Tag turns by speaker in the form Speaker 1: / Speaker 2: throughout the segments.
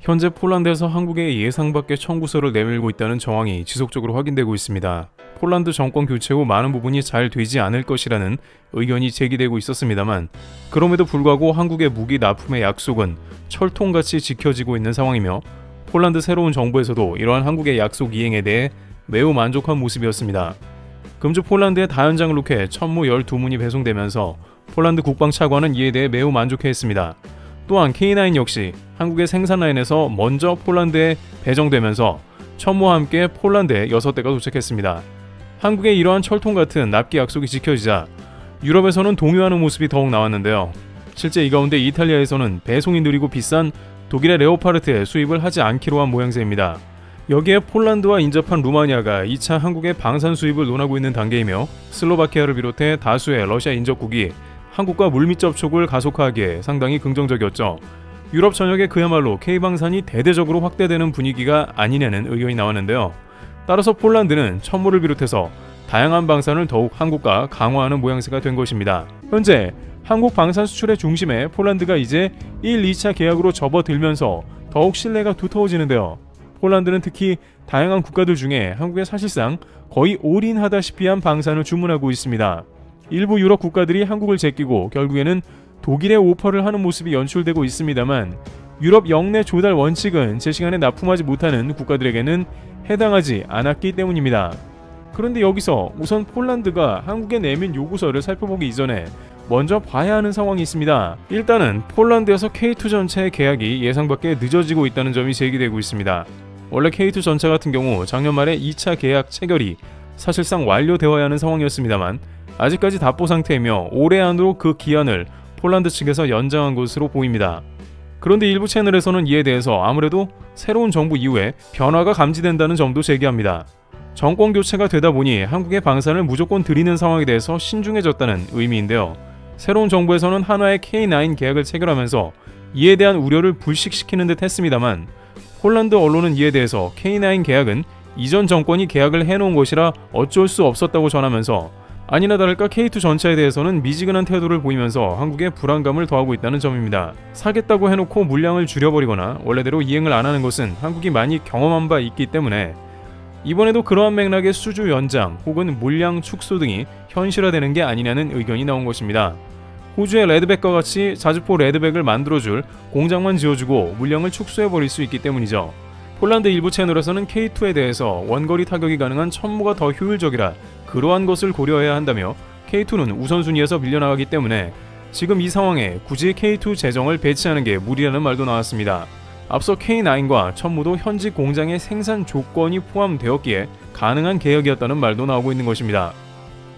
Speaker 1: 현재 폴란드에서 한국에 예상 밖의 청구서를 내밀고 있다는 정황이 지속적으로 확인되고 있습니다. 폴란드 정권 교체 후 많은 부분이 잘 되지 않을 것이라는 의견이 제기되고 있었습니다만, 그럼에도 불구하고 한국의 무기 납품의 약속은 철통같이 지켜지고 있는 상황이며, 폴란드 새로운 정부에서도 이러한 한국의 약속 이행에 대해 매우 만족한 모습이었습니다. 금주 폴란드의 다연장 로켓 천무 12문이 배송되면서 폴란드 국방차관은 이에 대해 매우 만족해했습니다. 또한 K9 역시 한국의 생산 라인에서 먼저 폴란드에 배정되면서 천무와 함께 폴란드에 6대가 도착했습니다. 한국의 이러한 철통 같은 납기 약속이 지켜지자 유럽에서는 동요하는 모습이 더욱 나왔는데요. 실제 이 가운데 이탈리아에서는 배송이 느리고 비싼 독일의 레오파르트에 수입을 하지 않기로 한 모양새입니다. 여기에 폴란드와 인접한 루마니아가 2차 한국의 방산 수입을 논하고 있는 단계이며, 슬로바키아를 비롯해 다수의 러시아 인접국이 한국과 물밑 접촉을 가속화하기에 상당히 긍정적이었죠. 유럽 전역에 그야말로 K방산이 대대적으로 확대되는 분위기가 아니냐는 의견이 나왔는데요. 따라서 폴란드는 천무를 비롯해서 다양한 방산을 더욱 한국과 강화하는 모양새가 된 것입니다. 현재 한국 방산 수출의 중심에 폴란드가 이제 1, 2차 계약으로 접어들면서 더욱 신뢰가 두터워지는데요. 폴란드는 특히 다양한 국가들 중에 한국에 사실상 거의 올인하다시피 한 방산을 주문하고 있습니다. 일부 유럽 국가들이 한국을 제끼고 결국에는 독일에 오퍼를 하는 모습이 연출되고 있습니다만, 유럽 영내 조달 원칙은 제 시간에 납품하지 못하는 국가들에게는 해당하지 않았기 때문입니다. 그런데 여기서 우선 폴란드가 한국에 내민 요구서를 살펴보기 이전에 먼저 봐야 하는 상황이 있습니다. 일단은 폴란드에서 K2 전차의 계약이 예상밖에 늦어지고 있다는 점이 제기되고 있습니다. 원래 K2 전차 같은 경우 작년 말에 2차 계약 체결이 사실상 완료되어야 하는 상황이었습니다만, 아직까지 답보 상태이며 올해 안으로 그 기한을 폴란드 측에서 연장한 것으로 보입니다. 그런데 일부 채널에서는 이에 대해서 아무래도 새로운 정부 이후에 변화가 감지된다는 점도 제기합니다. 정권 교체가 되다 보니 한국의 방산을 무조건 들이는 상황에 대해서 신중해졌다는 의미인데요. 새로운 정부에서는 한화의 K9 계약을 체결하면서 이에 대한 우려를 불식시키는 듯 했습니다만, 폴란드 언론은 이에 대해서 K9 계약은 이전 정권이 계약을 해놓은 것이라 어쩔 수 없었다고 전하면서, 아니나 다를까 K2 전차에 대해서는 미지근한 태도를 보이면서 한국에 불안감을 더하고 있다는 점입니다. 사겠다고 해놓고 물량을 줄여버리거나 원래대로 이행을 안 하는 것은 한국이 많이 경험한 바 있기 때문에 이번에도 그러한 맥락의 수주 연장 혹은 물량 축소 등이 현실화되는 게 아니냐는 의견이 나온 것입니다. 호주의 레드백과 같이 자주포 레드백을 만들어줄 공장만 지어주고 물량을 축소해버릴 수 있기 때문이죠. 폴란드 일부 채널에서는 K2에 대해서 원거리 타격이 가능한 천무가 더 효율적이라 그러한 것을 고려해야 한다며 K2는 우선순위에서 밀려나가기 때문에 지금 이 상황에 굳이 K2 재정을 배치하는 게 무리라는 말도 나왔습니다. 앞서 K9과 천무도 현지 공장의 생산 조건이 포함되었기에 가능한 계약이었다는 말도 나오고 있는 것입니다.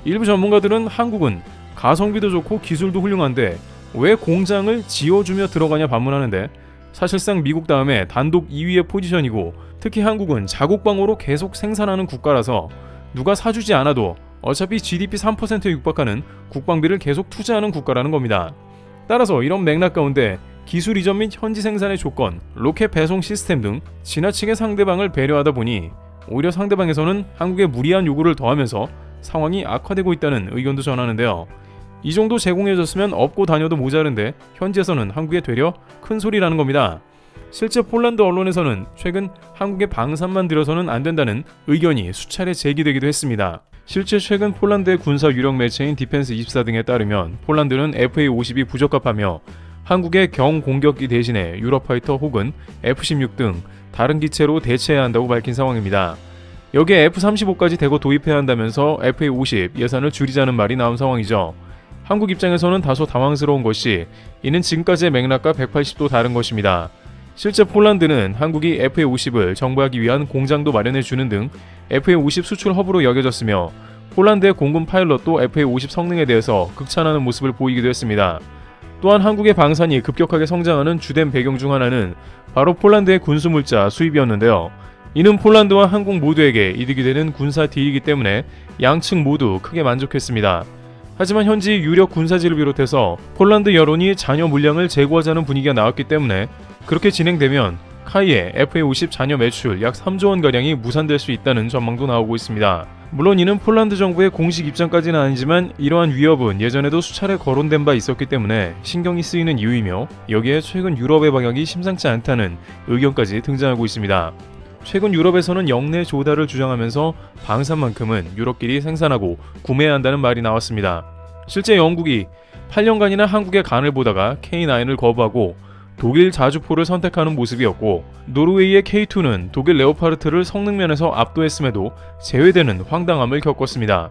Speaker 1: 일부 전문가들은 한국은 가성비도 좋고 기술도 훌륭한데 왜 공장을 지어주며 들어가냐 반문하는데, 사실상 미국 다음에 단독 2위의 포지션이고 특히 한국은 자국방어로 계속 생산하는 국가라서 누가 사주지 않아도 어차피 GDP 3%에 육박하는 국방비를 계속 투자하는 국가라는 겁니다. 따라서 이런 맥락 가운데 기술 이전 및 현지 생산의 조건, 로켓 배송 시스템 등 지나치게 상대방을 배려하다 보니 오히려 상대방에서는 한국에 무리한 요구를 더하면서 상황이 악화되고 있다는 의견도 전하는데요. 이 정도 제공해줬으면 업고 다녀도 모자른데 현지에서는 한국에 되려 큰 소리라는 겁니다. 실제 폴란드 언론에서는 최근 한국의 방산만 들여서는 안 된다는 의견이 수차례 제기되기도 했습니다. 실제 최근 폴란드의 군사 유력 매체인 디펜스24 등에 따르면 폴란드는 FA-50이 부적합하며 한국의 경공격기 대신에 유로파이터 혹은 F-16 등 다른 기체로 대체해야 한다고 밝힌 상황입니다. 여기에 F-35까지 대거 도입해야 한다면서 FA-50 예산을 줄이자는 말이 나온 상황이죠. 한국 입장에서는 다소 당황스러운 것이 이는 지금까지의 맥락과 180도 다른 것입니다. 실제 폴란드는 한국이 FA-50을 정부하기 위한 공장도 마련해주는 등 FA-50 수출 허브로 여겨졌으며, 폴란드의 공군 파일럿도 FA-50 성능에 대해서 극찬하는 모습을 보이기도 했습니다. 또한 한국의 방산이 급격하게 성장하는 주된 배경 중 하나는 바로 폴란드의 군수물자 수입이었는데요. 이는 폴란드와 한국 모두에게 이득이 되는 군사 딜이기 때문에 양측 모두 크게 만족했습니다. 하지만 현지 유력 군사지를 비롯해서 폴란드 여론이 잔여 물량을 제고하자는 분위기가 나왔기 때문에 그렇게 진행되면 카이의 FA-50 잔여 매출 약 3조 원가량이 무산될 수 있다는 전망도 나오고 있습니다. 물론 이는 폴란드 정부의 공식 입장까지는 아니지만 이러한 위협은 예전에도 수차례 거론된 바 있었기 때문에 신경이 쓰이는 이유이며, 여기에 최근 유럽의 방역이 심상치 않다는 의견까지 등장하고 있습니다. 최근 유럽에서는 영내 조달을 주장하면서 방산만큼은 유럽끼리 생산하고 구매해야 한다는 말이 나왔습니다. 실제 영국이 8년간이나 한국의 간을 보다가 K9을 거부하고 독일 자주포를 선택하는 모습이었고, 노르웨이의 K2는 독일 레오파르트를 성능면에서 압도했음에도 제외되는 황당함을 겪었습니다.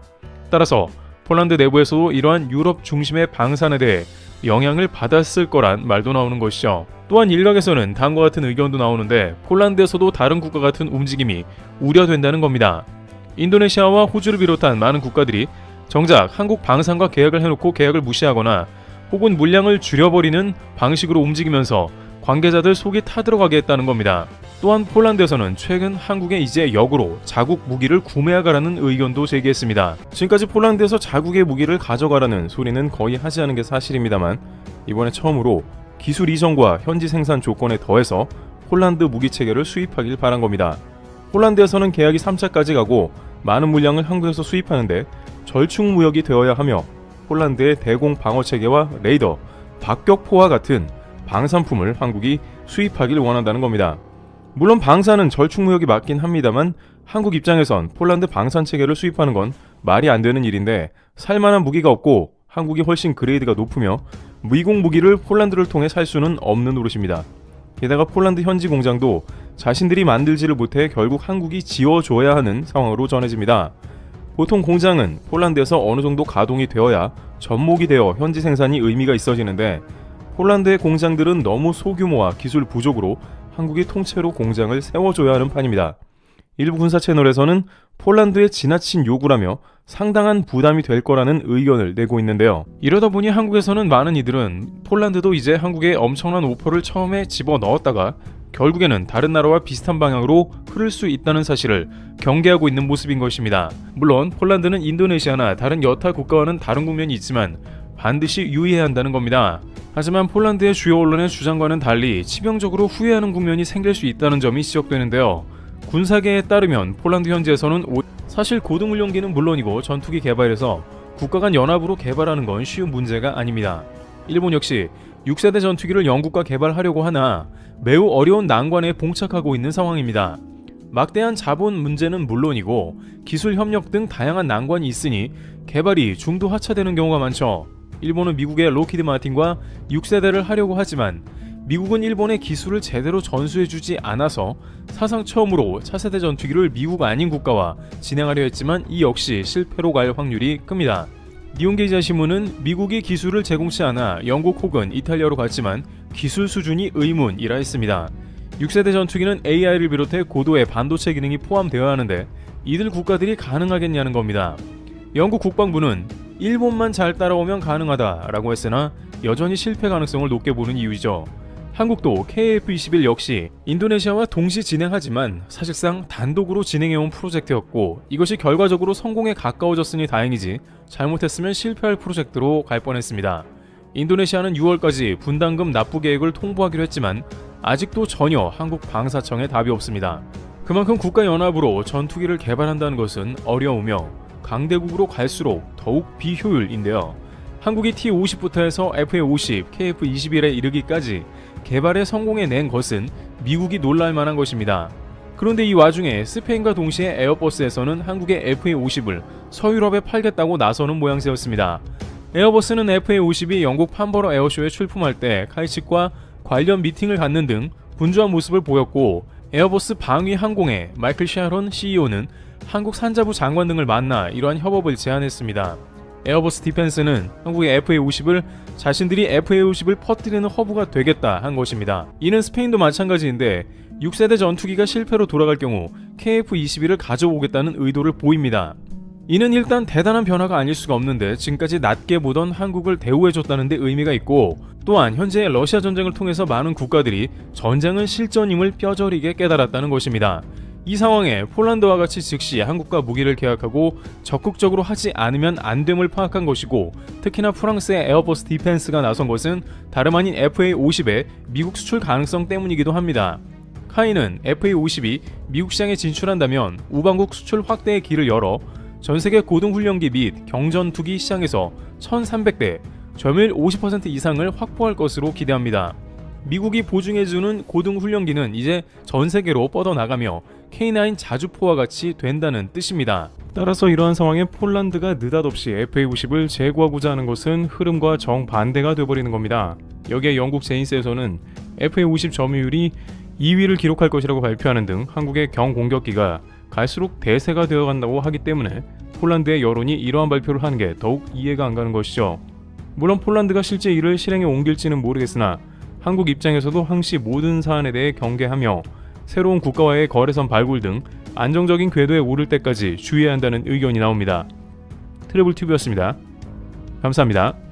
Speaker 1: 따라서 폴란드 내부에서도 이러한 유럽 중심의 방산에 대해 영향을 받았을 거란 말도 나오는 것이죠. 또한 일각에서는 다음과 같은 의견도 나오는데, 폴란드에서도 다른 국가 같은 움직임이 우려된다는 겁니다. 인도네시아와 호주를 비롯한 많은 국가들이 정작 한국 방산과 계약을 해놓고 계약을 무시하거나 혹은 물량을 줄여버리는 방식으로 움직이면서 관계자들 속이 타들어가게 했다는 겁니다. 또한 폴란드에서는 최근 한국에 이제 역으로 자국 무기를 구매하라는 의견도 제기했습니다. 지금까지 폴란드에서 자국의 무기를 가져가라는 소리는 거의 하지 않은 게 사실입니다만, 이번에 처음으로 기술 이전과 현지 생산 조건에 더해서 폴란드 무기 체계를 수입하길 바란 겁니다. 폴란드에서는 계약이 3차까지 가고 많은 물량을 한국에서 수입하는데 절충 무역이 되어야 하며, 폴란드의 대공 방어 체계와 레이더, 박격포와 같은 방산품을 한국이 수입하길 원한다는 겁니다. 물론 방산은 절충 무역이 맞긴 합니다만, 한국 입장에선 폴란드 방산 체계를 수입하는 건 말이 안 되는 일인데, 살만한 무기가 없고 한국이 훨씬 그레이드가 높으며 미국 무기를 폴란드를 통해 살 수는 없는 노릇입니다. 게다가 폴란드 현지 공장도 자신들이 만들지를 못해 결국 한국이 지어줘야 하는 상황으로 전해집니다. 보통 공장은 폴란드에서 어느 정도 가동이 되어야 접목이 되어 현지 생산이 의미가 있어지는데, 폴란드의 공장들은 너무 소규모와 기술 부족으로 한국이 통째로 공장을 세워줘야 하는 판입니다. 일부 군사 채널에서는 폴란드의 지나친 요구라며 상당한 부담이 될 거라는 의견을 내고 있는데요. 이러다 보니 한국에서는 많은 이들은 폴란드도 이제 한국에 엄청난 오퍼를 처음에 집어넣었다가 결국에는 다른 나라와 비슷한 방향으로 흐를 수 있다는 사실을 경계하고 있는 모습인 것입니다. 물론 폴란드는 인도네시아나 다른 여타 국가와는 다른 국면이 있지만 반드시 유의해야 한다는 겁니다. 하지만 폴란드의 주요 언론의 주장과는 달리 치명적으로 후회하는 국면이 생길 수 있다는 점이 지적되는데요. 군사계에 따르면 폴란드 현지에서는 사실 고등훈련기는 물론이고 전투기 개발에서 국가 간 연합으로 개발하는 건 쉬운 문제가 아닙니다. 일본 역시 6세대 전투기를 영국과 개발하려고 하나 매우 어려운 난관에 봉착하고 있는 상황입니다. 막대한 자본 문제는 물론이고 기술 협력 등 다양한 난관이 있으니 개발이 중도 하차되는 경우가 많죠. 일본은 미국의 로키드 마틴과 6세대를 하려고 하지만 미국은 일본의 기술을 제대로 전수해주지 않아서 사상 처음으로 차세대 전투기를 미국 아닌 국가와 진행하려 했지만 이 역시 실패로 갈 확률이 큽니다. 니혼게이자 신문은 미국이 기술을 제공치 않아 영국 혹은 이탈리아로 갔지만 기술 수준이 의문이라 했습니다. 6세대 전투기는 AI를 비롯해 고도의 반도체 기능이 포함되어야 하는데 이들 국가들이 가능하겠냐는 겁니다. 영국 국방부는 일본만 잘 따라오면 가능하다라고 했으나 여전히 실패 가능성을 높게 보는 이유이죠. 한국도 KF-21 역시 인도네시아와 동시 진행하지만 사실상 단독으로 진행해온 프로젝트였고 이것이 결과적으로 성공에 가까워졌으니 다행이지 잘못했으면 실패할 프로젝트로 갈 뻔했습니다. 인도네시아는 6월까지 분담금 납부 계획을 통보하기로 했지만 아직도 전혀 한국 방사청에 답이 없습니다. 그만큼 국가연합으로 전투기를 개발한다는 것은 어려우며 강대국으로 갈수록 더욱 비효율인데요. 한국이 T-50부터 해서 FA-50, KF-21에 이르기까지 개발에 성공해낸 것은 미국이 놀랄 만한 것입니다. 그런데 이 와중에 스페인과 동시에 에어버스에서는 한국의 FA-50을 서유럽에 팔겠다고 나서는 모양새였습니다. 에어버스는 FA-50이 영국 판버러 에어쇼에 출품할 때 카이칙과 관련 미팅을 갖는 등 분주한 모습을 보였고 에어버스 방위 항공의 마이클 샤론 CEO는 한국 산자부 장관 등을 만나 이러한 협업을 제안했습니다. 에어버스 디펜스는 한국의 FA-50을 자신들이 FA-50을 퍼뜨리는 허브가 되겠다 한 것입니다. 이는 스페인도 마찬가지인데 6세대 전투기가 실패로 돌아갈 경우 KF-21을 가져오겠다는 의도를 보입니다. 이는 일단 대단한 변화가 아닐 수가 없는데 지금까지 낮게 보던 한국을 대우해줬다는 데 의미가 있고 또한 현재 러시아 전쟁을 통해서 많은 국가들이 전쟁은 실전임을 뼈저리게 깨달았다는 것입니다. 이 상황에 폴란드와 같이 즉시 한국과 무기를 계약하고 적극적으로 하지 않으면 안 됨을 파악한 것이고 특히나 프랑스의 에어버스 디펜스가 나선 것은 다름 아닌 FA-50의 미국 수출 가능성 때문이기도 합니다. 카이는 FA-50이 미국 시장에 진출한다면 우방국 수출 확대의 길을 열어 전세계 고등훈련기 및 경전투기 시장에서 1,300대, 점유율 50% 이상을 확보할 것으로 기대합니다. 미국이 보증해주는 고등훈련기는 이제 전세계로 뻗어나가며 K9 자주포와 같이 된다는 뜻입니다. 따라서 이러한 상황에 폴란드가 느닷없이 FA50을 재고하고자 하는 것은 흐름과 정반대가 되어버리는 겁니다. 여기에 영국 제인스에서는 FA50 점유율이 2위를 기록할 것이라고 발표하는 등 한국의 경공격기가 갈수록 대세가 되어간다고 하기 때문에 폴란드의 여론이 이러한 발표를 하는 게 더욱 이해가 안 가는 것이죠. 물론 폴란드가 실제 이를 실행에 옮길지는 모르겠으나 한국 입장에서도 항시 모든 사안에 대해 경계하며 새로운 국가와의 거래선 발굴 등 안정적인 궤도에 오를 때까지 주의해야 한다는 의견이 나옵니다. 트래블튜브였습니다. 감사합니다.